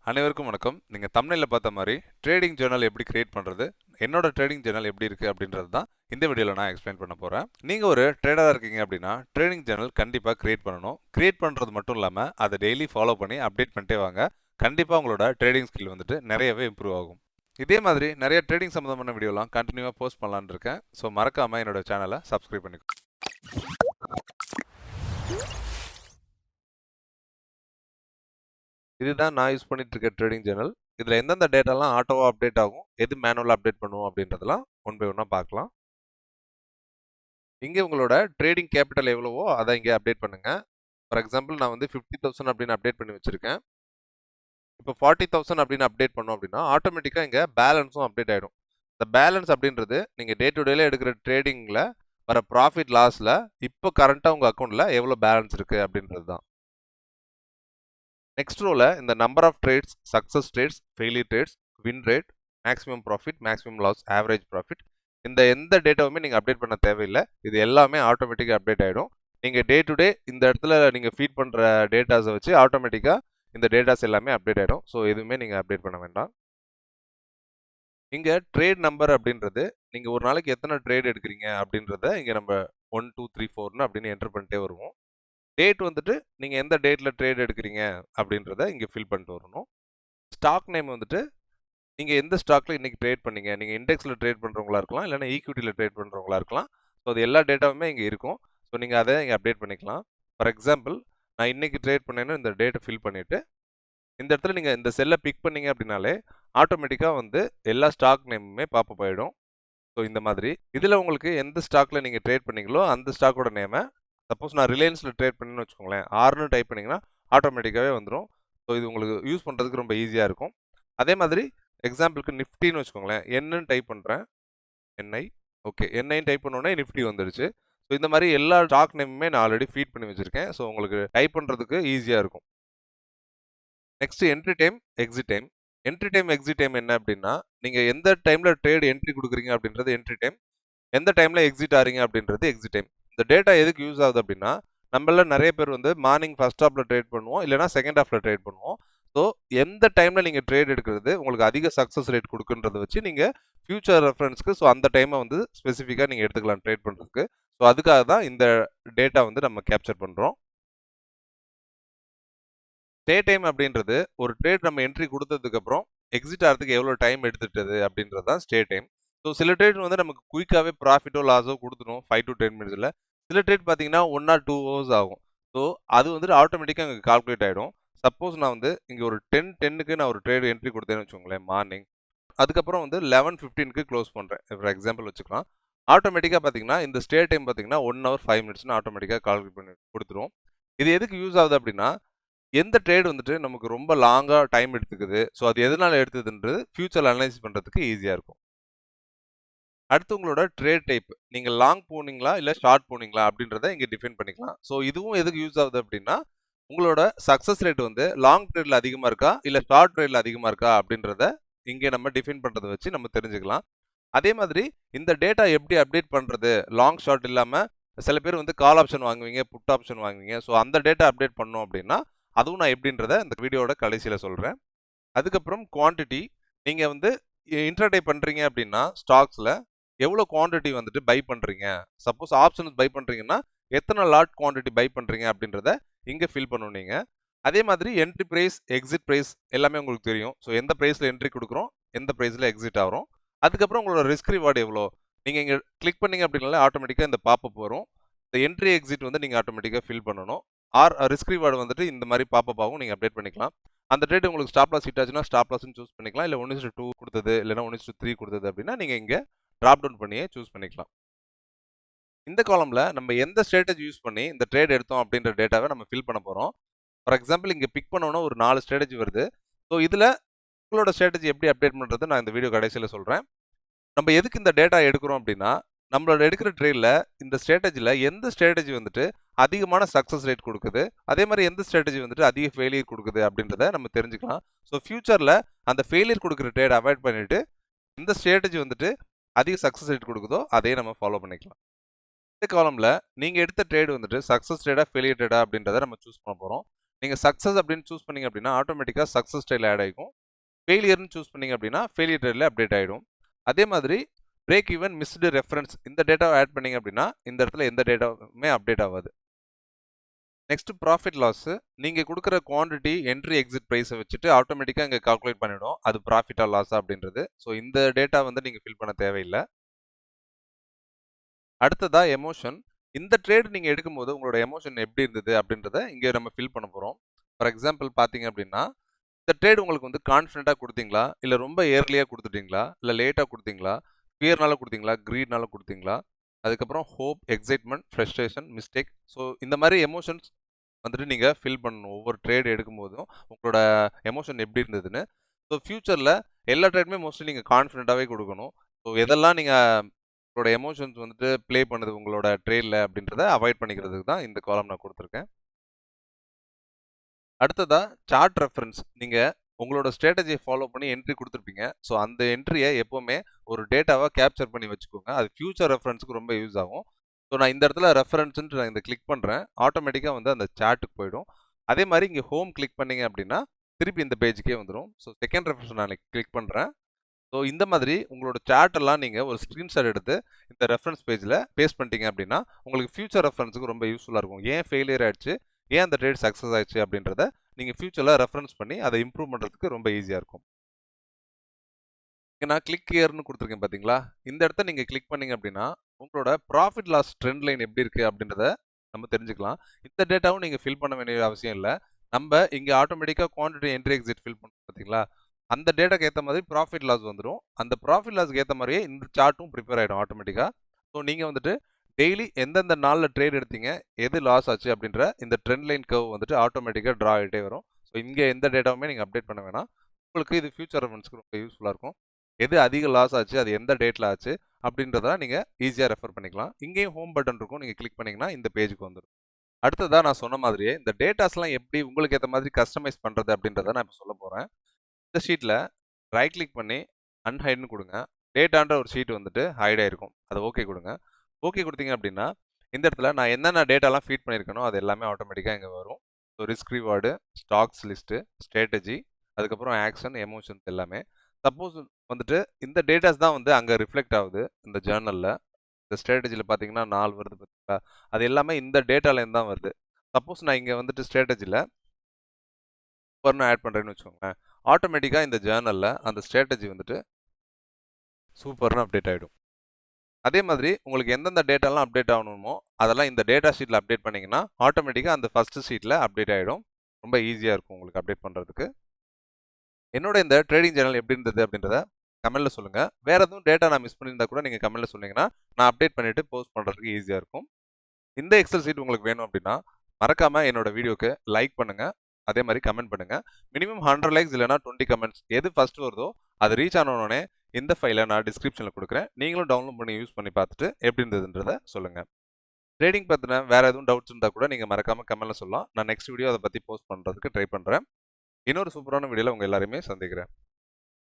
அனைவருக்கும் வணக்கம். நீங்க தம்ப்நெயில்ல பார்த்த மாரி ட்ரேடிங் ஜர்னல் எப்படி கிரியேட் பண்றது? என்னோட ட்ரேடிங் ஜர்னல் எப்படி இருக்கு அப்படின்றது தான் இந்த வீடியோல நான் எக்ஸ்பிளைன் பண்ண போறேன். நீங்க ஒரு ட்ரேடரா இருக்கீங்க அப்படின்னா, ட்ரேடிங் ஜர்னல் கண்டிப்பா கிரியேட் பண்ணணும். கிரியேட் பண்றது மட்டும் இல்லாம அத டெய்லி ஃபாலோ பண்ணி அப்டேட் பண்ணிட்டே வாங்க. கண்டிப்பா உங்களோட ட்ரேடிங் ஸ்கில் வந்துட்டு நிறையவே இம்ப்ரூவ் ஆகும். இதே மாதிரி நிறைய ட்ரேடிங் சம்பந்தமான வீடியோலாம் கண்டினியூவா போஸ்ட் பண்ணலாம்னு இருக்கேன். ஸோ மறக்காம என்னோட சேனலை சப்ஸ்கிரைப் பண்ணிக்கோங்க. இதுதான் நான் யூஸ் பண்ணிட்டு இருக்க ட்ரேடிங் ஜர்னல். இதுல எந்தெந்த டேட்டாலாம் ஆட்டோவா அப்டேட் ஆகும், எது மேனுவலா அப்டேட் பண்ணுவோம் அப்படின்றதெல்லாம் ஒன் பை ஒன்னா பார்க்கலாம். இங்க உங்களோட ட்ரேடிங் கேபிட்டல் எவ்வளவோ அதை இங்க அப்டேட் பண்ணுங்க. ஃபார் எக்ஸாம்பிள் நான் வந்து 50,000 அப்படின்னு அப்டேட் பண்ணி வச்சிருக்கேன். இப்போ 40,000 அப்படின்னு அப்டேட் பண்ணோம் அப்படின்னா ஆட்டோமேட்டிக்கா இங்க பேலன்ஸும் அப்டேட் ஆயிடும். இந்த பேலன்ஸ் அப்படின்றது நீங்க டே டு டேல எடுக்கிற ட்ரேடிங்ல வர ப்ராஃபிட் லாஸ்ல இப்போ கரண்டா உங்க அக்கௌண்ட்ல எவ்வளவு பேலன்ஸ் இருக்கு அப்படின்றது தான். நெக்ஸ்ட் ரோல இந்த number of trades, success trades, failure trades, win rate, maximum profit, maximum loss, average profit, இந்த எந்த டேட்டாவுமே நீங்க அப்டேட் பண்ண தேவையில்லை. இது எல்லாமே ஆட்டோமேட்டிக்கா அப்டேட் ஆயிடும். நீங்க டே டு டே இந்த இடத்துல நீங்க ஃபீட் பண்ற டேட்டாஸை வச்சு ஆட்டோமேட்டிக்கா இந்த டேட்டாஸ் எல்லாமே அப்டேட் ஆயிடும். ஸோ எதுவுமே நீங்க அப்டேட் பண்ண வேண்டாம். இங்க ட்ரேட் நம்பர் அப்படின்றது நீங்க ஒரு நாளைக்கு எத்தனை ட்ரேட் எடுக்கிறீங்க அப்படின்றத இங்க நம்ம 1 2 3 4 அப்படின்னு என்டர் பண்ணிட்டே வருவோம். டேட் வந்துட்டு நீங்க எந்த டேட்ல ட்ரேட் எடுக்கிறீங்க அப்படின்றத இங்க ஃபில் பண்ணிட்டு வரணும். ஸ்டாக் நேம் வந்துட்டு நீங்க எந்த ஸ்டாக்ல இன்னைக்கு ட்ரேட் பண்ணீங்க, நீங்க இண்டெக்ஸ்ல ட்ரேட் பண்றவங்களா இருக்கலாம், இல்லைன்னா ஈக்விட்டியில ட்ரேட் பண்றவங்களா இருக்கலாம். ஸோ அது எல்லா டேட்டாவுமே இங்க இருக்கும். ஸோ நீங்க அதை இங்க அப்டேட் பண்ணிக்கலாம். ஃபார் எக்ஸாம்பிள் நான் இன்னைக்கு ட்ரேட் பண்ணேன்னு இந்த டேட்டை ஃபில் பண்ணிட்டு இந்த இடத்துல நீங்க இந்த செல்லை பிக் பண்ணீங்க அப்படின்னாலே ஆட்டோமேட்டிக்கா வந்து எல்லா ஸ்டாக் நேமுமே பாப்பப் ஆயிடும். ஸோ இந்த மாதிரி இதுல உங்களுக்கு எந்த ஸ்டாக்ல நீங்க ட்ரேட் பண்ணீங்களோ அந்த ஸ்டாக்கோட நேமை, சப்போஸ் நான் ரிலையன்ஸ்ல ட்ரேட் பண்ணேன்னு வச்சுக்கோங்களேன், ஆர்னு டைப் பண்ணீங்கன்னா ஆட்டோமேட்டிக்காவே வந்துடும். ஸோ இது உங்களுக்கு யூஸ் பண்றதுக்கு ரொம்ப ஈஸியா இருக்கும். அதே மாதிரி எக்ஸாம்பிளுக்கு நிஃப்டின்னு வச்சுக்கோங்களேன், என்னன்னு டைப் பண்றேன், என்ஐ, ஓகே, என்ஐன்னு டைப் பண்ணோடனே நிஃப்டி வந்துடுச்சு. ஸோ இந்த மாதிரி எல்லா ஸ்டாக் நேமுமே நான் ஆல்ரெடி ஃபீட் பண்ணி வச்சிருக்கேன். ஸோ உங்களுக்கு டைப் பண்றதுக்கு ஈஸியா இருக்கும். Next entry time, exit time. Entry time, exit time என்ன அப்படின்னா, நீங்க எந்த டைம்ல ட்ரேட் என்ட்ரி கொடுக்குறீங்க அப்படின்றது என்ட்ரி டைம், எந்த டைம்ல எக்ஸிட் ஆறீங்க அப்படின்றது எக்ஸிட் டைம். இந்த டேட்டா எதுக்கு யூஸ் ஆகுது அப்படின்னா, நம்மள நிறைய பேர் வந்து மார்னிங் ஃபர்ஸ்ட் ஹாஃப்ல ட்ரேட் பண்ணுவோம், இல்லைனா செகண்ட் ஹாஃப்ல ட்ரேட் பண்ணுவோம். ஸோ எந்த டைம்ல நீங்க ட்ரேட் எடுக்கிறது உங்களுக்கு அதிக சக்சஸ் ரேட் கொடுக்குன்றத வச்சு நீங்க ஃபியூச்சர் ரெஃபரன்ஸ்க்கு ஸோ அந்த டைமை வந்து ஸ்பெசிஃபிக்கா நீங்க எடுத்துக்கலாம் ட்ரேட் பண்றதுக்கு. ஸோ அதுக்காக தான் இந்த டேட்டா வந்து நம்ம கேப்சர் பண்றோம். ஸ்டே டைம் அப்படின்றது ஒரு ட்ரேட் நம்ம என்ட்ரி கொடுத்ததுக்கு அப்புறம் எக்ஸிட் ஆகிறதுக்கு எவ்வளோ டைம் எடுத்துட்டது அப்படின்றது தான் ஸ்டே டைம். ஸோ சில ட்ரேட் வந்து நமக்கு குயிக்காகவே ப்ராஃபிட்டோ லாஸோ கொடுத்துரும் 5 to 10 மினிட்ஸில். சில ட்ரேட் பார்த்தீங்கன்னா 1 or 2 hours ஆகும். ஸோ அது வந்துட்டு ஆட்டோமேட்டிக்காக அங்கே கால்குலேட் ஆகிடும். சப்போஸ் நான் வந்து இங்கே ஒரு 10:10க்கு நான் ஒரு ட்ரேட் என்ட்ரி கொடுத்தேன்னு வச்சுக்கோங்களேன் மார்னிங், அதுக்கப்புறம் வந்து 11:15க்கு க்ளோஸ் பண்ணுறேன் ஃபார் எக்ஸாம்பிள் வச்சுக்கலாம். ஆட்டோமேட்டிக்காக பார்த்தீங்கன்னா இந்த ஸ்டே டைம் பார்த்தீங்கன்னா 1 hour 5 minutes ஆட்டோமேட்டிக்காக கால்குலேட் பண்ணி கொடுத்துரும். இது எதுக்கு யூஸ் ஆகுது அப்படின்னா, எந்த ட்ரேட் வந்துட்டு நமக்கு ரொம்ப லாங்கா டைம் எடுத்துக்குது, ஸோ அது எதனால எடுத்ததுன்றது ஃபியூச்சர்ல அனலைஸ் பண்றதுக்கு ஈஸியா இருக்கும். அடுத்து உங்களோட ட்ரேட் டைப், நீங்க லாங் போனீங்களா இல்ல ஷார்ட் போனீங்களா அப்படின்றத இங்க டிஃபைன் பண்ணிக்கலாம். ஸோ இதுவும் எதுக்கு யூஸ் ஆகுது அப்படின்னா, உங்களோட சக்சஸ் ரேட் வந்து லாங் ட்ரேட்ல அதிகமா இருக்கா இல்ல ஷார்ட் ட்ரேட்ல அதிகமா இருக்கா அப்படின்றத இங்க நம்ம டிஃபைன் பண்றதை வச்சு நம்ம தெரிஞ்சுக்கலாம். அதே மாதிரி இந்த டேட்டா எப்படி அப்டேட் பண்றது, லாங் ஷார்ட் இல்லாம சில பேர் வந்து கால் ஆப்ஷன் வாங்குவீங்க, புட் ஆப்ஷன் வாங்குவீங்க. ஸோ அந்த டேட்டா அப்டேட் பண்ணோம் அப்படின்னா அதுவும் நான் எப்படின்றத இந்த வீடியோட கடைசியில சொல்றேன். அதுக்கப்புறம் குவான்டிட்டி, நீங்க வந்து இன்ட்ராடே பண்றீங்க அப்படின்னா ஸ்டாக்ஸ்ல எவ்வளவு குவான்டிட்டி வந்துட்டு பை பண்றீங்க, சப்போஸ் ஆப்ஷன்ஸ் பை பண்றீங்கன்னா எத்தனை லாட் குவான்டிட்டி பை பண்றீங்க அப்படின்றத இங்க ஃபில் பண்ணணும் நீங்க. அதே மாதிரி என்ட்ரி பிரைஸ், எக்ஸிட் பிரைஸ் எல்லாமே உங்களுக்கு தெரியும். ஸோ எந்த பிரைஸ்ல என்ட்ரி கொடுக்குறோம், எந்த பிரைஸ்ல எக்ஸிட் ஆகிறோம். அதுக்கப்புறம் உங்களோட ரிஸ்க் ரிவார்டு எவ்வளோ, நீங்க இங்க கிளிக் பண்ணீங்க அப்படின்னாலே ஆட்டோமேட்டிக்கா இந்த பாப்அப் வரும். இந்த என்ட்ரி எக்ஸிட் வந்து நீங்க ஆட்டோமேட்டிக்கா ஃபில் பண்ணணும். ஆர் ரிஸ்க் ரிவார்டு வந்துட்டு இந்த மாதிரி பாப்அப் ஆகும், நீங்க அப்டேட் பண்ணிக்கலாம். அந்த ட்ரேட் உங்களுக்கு ஸ்டாப் லாஸ் ஹிட் ஆச்சுன்னா ஸ்டாப் லாஸ்னு சூஸ் பண்ணிக்கலாம். இல்ல 1:2 கொடுத்தது, இல்லைன்னா 1:3 கொடுத்தது அப்படின்னா நீங்க இங்க டிராப் டவுன் பண்ணியே சூஸ் பண்ணிக்கலாம். இந்த காலம்ல நம்ம எந்த ஸ்ட்ராட்டஜி யூஸ் பண்ணி இந்த ட்ரேட் எடுத்தோம் அப்படின்ற டேட்டாவை நம்ம ஃபில் பண்ண போறோம். ஃபார் எக்ஸாம்பிள் இங்க பிக் பண்ணோம்னா ஒரு 4 ஸ்ட்ராட்டஜி வருது. ஸோ இதுல உங்களோட ஸ்ட்ராட்டஜி எப்படி அப்டேட் பண்றது நான் இந்த வீடியோ கடைசியில சொல்றேன். நம்ம எதுக்கு இந்த டேட்டா எடுக்கிறோம் அப்படின்னா, நம்மளோட எடுக்கிற ட்ரேட்ல இந்த ஸ்ட்ராட்டஜில எந்த ஸ்ட்ராட்டஜி வந்துட்டு அதிகமான சக்சஸ் ரேட் கொடுக்குது, அதே மாதிரி எந்த ஸ்ட்ராட்டஜி வந்துட்டு அதிக ஃபெயிலியர் கொடுக்குது அப்படின்றத நம்ம தெரிஞ்சுக்கலாம். ஸோ ஃபியூச்சர்ல அந்த ஃபெயிலியர் கொடுக்குற ட்ரேட் அவாய்ட் பண்ணிட்டு இந்த ஸ்ட்ராட்டஜி வந்துட்டு அதிக சக்சஸ் ரேட் கொடுக்குதோ அதையே நம்ம ஃபாலோ பண்ணிக்கலாம். இந்த காலம்ல நீங்க எடுத்த ட்ரேட் வந்துட்டு சக்சஸ் ட்ரேடா ஃபெயிலியர் ட்ரேடா அப்படின்றத நம்ம சூஸ் பண்ண போறோம். நீங்க சக்சஸ் அப்படின்னு சூஸ் பண்ணீங்க அப்படின்னா ஆட்டோமேட்டிக்கா சக்சஸ் ட்ரெயில் ஆட் ஆயிக்கும். ஃபெயிலியர்னு சூஸ் பண்ணீங்க அப்படின்னா ஃபெயிலியர் ட்ரெயில்ல அப்டேட் ஆயிடும். அதே மாதிரி பிரேக் ஈவன் மிஸ்டு ரெஃபரன்ஸ் இந்த டேட்டாவை ஆட் பண்ணீங்க அப்படின்னா இந்த இடத்துல எந்த டேட்டாவுமே அப்டேட் ஆகாது. Next profit loss. நீங்க கொடுக்குற குவாண்டிட்டி என்ட்ரி எக்ஸிட் பிரைஸை வச்சுட்டு ஆட்டோமேட்டிக்கா இங்க கால்குலேட் பண்ணிடும் அது ப்ராஃபிட்டா லாஸா அப்படின்றது. ஸோ இந்த டேட்டா வந்து நீங்க ஃபில் பண்ண தேவையில்லை. அடுத்ததா எமோஷன். இந்த ட்ரேட் நீங்க எடுக்கும்போது உங்களோட எமோஷன் எப்படி இருந்தது அப்படின்றத இங்க நம்ம ஃபில் பண்ண போறோம். ஃபார் எக்ஸாம்பிள் பாத்தீங்க அப்படின்னா இந்த ட்ரேட் உங்களுக்கு வந்து கான்ஃபிடென்ட்டா கொடுத்தீங்களா, இல்ல ரொம்ப ஏர்லியா கொடுத்துட்டீங்களா, இல்ல லேட்டா கொடுத்தீங்களா, ஃபியர்னால கொடுத்தீங்களா, கிரீட்னால கொடுத்தீங்களா, அதுக்கப்புறம் hope, excitement, frustration, mistake. So இந்த மாதிரி எமோஷன்ஸ் வந்துட்டு நீங்க ஃபில் பண்ணணும். ஒவ்வொரு ட்ரேட் எடுக்கும்போதும் உங்களோட எமோஷன் எப்படி இருந்ததுன்னு. ஸோ ஃபியூச்சர்ல எல்லா ட்ரேடுமே மோஸ்ட்லி நீங்க கான்ஃபிடென்ட்டாவே கொடுக்கணும். ஸோ எதெல்லாம் நீங்க உங்களோட எமோஷன்ஸ் வந்துட்டு ப்ளே பண்ணுது உங்களோட ட்ரேட்ல அப்படின்றத அவாய்ட் பண்ணிக்கிறதுக்கு தான் இந்த காலம் நான் கொடுத்துருக்கேன். அடுத்ததா சார்ட் ரெஃபரன்ஸ். நீங்க உங்களோட ஸ்ட்ராட்டஜியை ஃபாலோ பண்ணி என்ட்ரி கொடுத்துருப்பீங்க. ஸோ அந்த என்ட்ரியை எப்பவுமே ஒரு டேட்டாவா கேப்சர் பண்ணி வச்சுக்கோங்க. அது ஃபியூச்சர் ரெஃபரன்ஸ்க்கு ரொம்ப யூஸ் ஆகும். ஸோ நான் இந்த இடத்துல ரெஃபரன்ஸ்ன்ட்டு நான் இந்த கிளிக் பண்ணுறேன். ஆட்டோமேட்டிக்காக வந்து அந்த சார்ட்டுக்கு போயிடும். அதே மாதிரி இங்கே ஹோம் கிளிக் பண்ணீங்க அப்படின்னா திருப்பி இந்த பேஜுக்கே வந்துடும். ஸோ செகண்ட் ரெஃபரன்ஸ் நான் கிளிக் பண்ணுறேன். ஸோ இந்த மாதிரி உங்களோட சார்ட் எல்லாம் நீங்கள் ஒரு ஸ்க்ரீன்ஷாட் எடுத்து இந்த ரெஃபரன்ஸ் பேஜில் பேஸ்ட் பண்ணிட்டீங்க அப்படின்னா உங்களுக்கு ஃபியூச்சர் ரெஃபரன்ஸுக்கு ரொம்ப யூஸ்ஃபுல்லாக இருக்கும். ஏன் ஃபெயிலியர் ஆயிடுச்சு, ஏன் அந்த ட்ரேட் சக்ஸஸ் ஆயிடுச்சு அப்படின்றத நீங்கள் ஃபியூச்சரில் ரெஃபரன்ஸ் பண்ணி அதை இம்ப்ரூவ் பண்ணுறதுக்கு ரொம்ப ஈஸியாக இருக்கும். நான் கிளிக் ஹியர்னு கொடுத்துருக்கேன் பார்த்தீங்களா, இந்த இடத்த நீங்கள் கிளிக் பண்ணீங்க அப்படின்னா உங்களோட ப்ராஃபிட் லாஸ் ட்ரெண்ட் லைன் எப்படி இருக்குது அப்படின்றத நம்ம தெரிஞ்சுக்கலாம். இந்த டேட்டாவும் நீங்கள் ஃபில் பண்ண வேண்டிய அவசியம் இல்லை. நம்ம இங்கே ஆட்டோமேட்டிக்காக குவான்டிட்டி என்ட்ரி எக்ஸிட் ஃபில் பண்ணுறோம் பார்த்தீங்களா, அந்த டேட்டாக்கு ஏற்ற மாதிரி ப்ராஃபிட் லாஸ் வந்துடும். அந்த ப்ராஃபிட் லாஸ்க்கு ஏற்ற மாதிரியே இந்த சார்ட்டும் ப்ரிப்பேர் ஆகிடும் ஆட்டோமேட்டிக்காக. ஸோ நீங்கள் வந்துட்டு டெய்லி எந்தெந்த நாளில் ட்ரேட் எடுத்தீங்க, எது லாஸ் ஆச்சு அப்படின்ற இந்த ட்ரெண்ட் லைன் கர்வ் வந்துட்டு ஆட்டோமேட்டிக்காக ட்ரா ஆகிட்டே வரும். ஸோ இங்கே எந்த டேட்டாவுமே நீங்கள் அப்டேட் பண்ண வேணாம். உங்களுக்கு இது ஃபியூச்சர் ரெஃபரன்ஸ்க்கு ரொம்ப யூஸ்ஃபுல்லாக இருக்கும். எது அதிக லாஸ் ஆச்சு, அது எந்த டேட்டில் ஆச்சு அப்படின்றதெல்லாம் நீங்கள் ஈஸியாக ரெஃபர் பண்ணிக்கலாம். இங்கேயும் ஹோம் பட்டன் இருக்கும், நீங்கள் கிளிக் பண்ணிங்கன்னா இந்த பேஜுக்கு வந்துடும். அடுத்ததாக நான் சொன்ன மாதிரியே இந்த டேட்டாஸ்லாம் எப்படி உங்களுக்கு ஏற்ற மாதிரி கஸ்டமைஸ் பண்ணுறது அப்படின்றத நான் இப்போ சொல்ல போகிறேன். இந்த ஷீட்டில் ரைட் கிளிக் பண்ணி அன்ஹைட்னு கொடுங்க. டேட்டான்ற ஒரு ஷீட் வந்துட்டு ஹைட் ஆகிருக்கும், அதை ஓகே கொடுங்க. ஓகே கொடுத்தீங்க அப்படின்னா இந்த இடத்துல நான் என்னென்ன டேட்டாலாம் ஃபீட் பண்ணியிருக்கனோ அது எல்லாமே ஆட்டோமேட்டிக்காக இங்கே வரும். So risk reward, stocks list, strategy, அதுக்கப்புறம் ஆக்ஷன், எமோஷன்ஸ் எல்லாமே. சப்போஸ் வந்துட்டு இந்த டேட்டாஸ் தான் வந்து அங்கே ரிஃப்ளெக்ட் ஆகுது இந்த ஜேர்னலில். இந்த ஸ்ட்ராட்டஜியில் பார்த்தீங்கன்னா 4 வருது பார்த்தீங்களா, அது எல்லாமே இந்த டேட்டாலேருந்து தான் வருது. சப்போஸ் நான் இங்கே வந்துட்டு ஸ்ட்ராட்டஜியில் சூப்பர்னு ஆட் பண்ணுறேன்னு வச்சுக்கோங்களேன், ஆட்டோமேட்டிக்காக இந்த ஜேர்னலில் அந்த ஸ்ட்ராட்டஜி வந்துட்டு சூப்பர்னு அப்டேட் ஆகிடும். அதே மாதிரி உங்களுக்கு எந்தெந்த டேட்டாலாம் அப்டேட் ஆகணுமோ அதெல்லாம் இந்த டேட்டா ஷீட்டில் அப்டேட் பண்ணிங்கன்னா ஆட்டோமேட்டிக்காக அந்த ஃபஸ்ட்டு ஷீட்டில் அப்டேட் ஆகிடும். ரொம்ப ஈஸியாக இருக்கும் உங்களுக்கு அப்டேட் பண்ணுறதுக்கு. என்னோட இந்த ட்ரேடிங் சேனல் எப்படி இருந்தது அப்படின்றத கமெண்ட்டில் சொல்லுங்கள். வேறு எதுவும் டேட்டா நான் மிஸ் பண்ணியிருந்தா கூட நீங்கள் கமெண்ட்டில் சொன்னீங்கன்னா நான் அப்டேட் பண்ணிவிட்டு போஸ்ட் பண்ணுறதுக்கு ஈஸியாக இருக்கும். இந்த எக்ஸல் ஷீட் உங்களுக்கு வேணும் அப்படின்னா மறக்காமல் என்னோட வீடியோக்கு லைக் பண்ணுங்கள், அதே மாதிரி கமெண்ட் பண்ணுங்கள். மினிமம் 100 லைக்ஸ் இல்லைனா 20 கமெண்ட்ஸ் எது ஃபஸ்ட்டு வருதோ அது ரீச் ஆனோடனே இந்த ஃபைலை நான் டிஸ்கிரிப்ஷனில் கொடுக்குறேன். நீங்களும் டவுன்லோட் பண்ணி யூஸ் பண்ணி பார்த்துட்டு எப்படி இருந்ததுன்றதை சொல்லுங்கள். ட்ரேடிங் பற்றின வேறு எதுவும் டவுட்ஸ் இருந்தால் கூட நீங்கள் மறக்காமல் கமெண்ட்டில் சொல்லலாம். நான் நெக்ஸ்ட் வீடியோ அதை பற்றி போஸ்ட் பண்ணுறதுக்கு ட்ரை பண்ணுறேன். இன்னொரு சூப்பரான வீடியோவில் உங்கள் எல்லாரையுமே சந்திக்கிறேன்.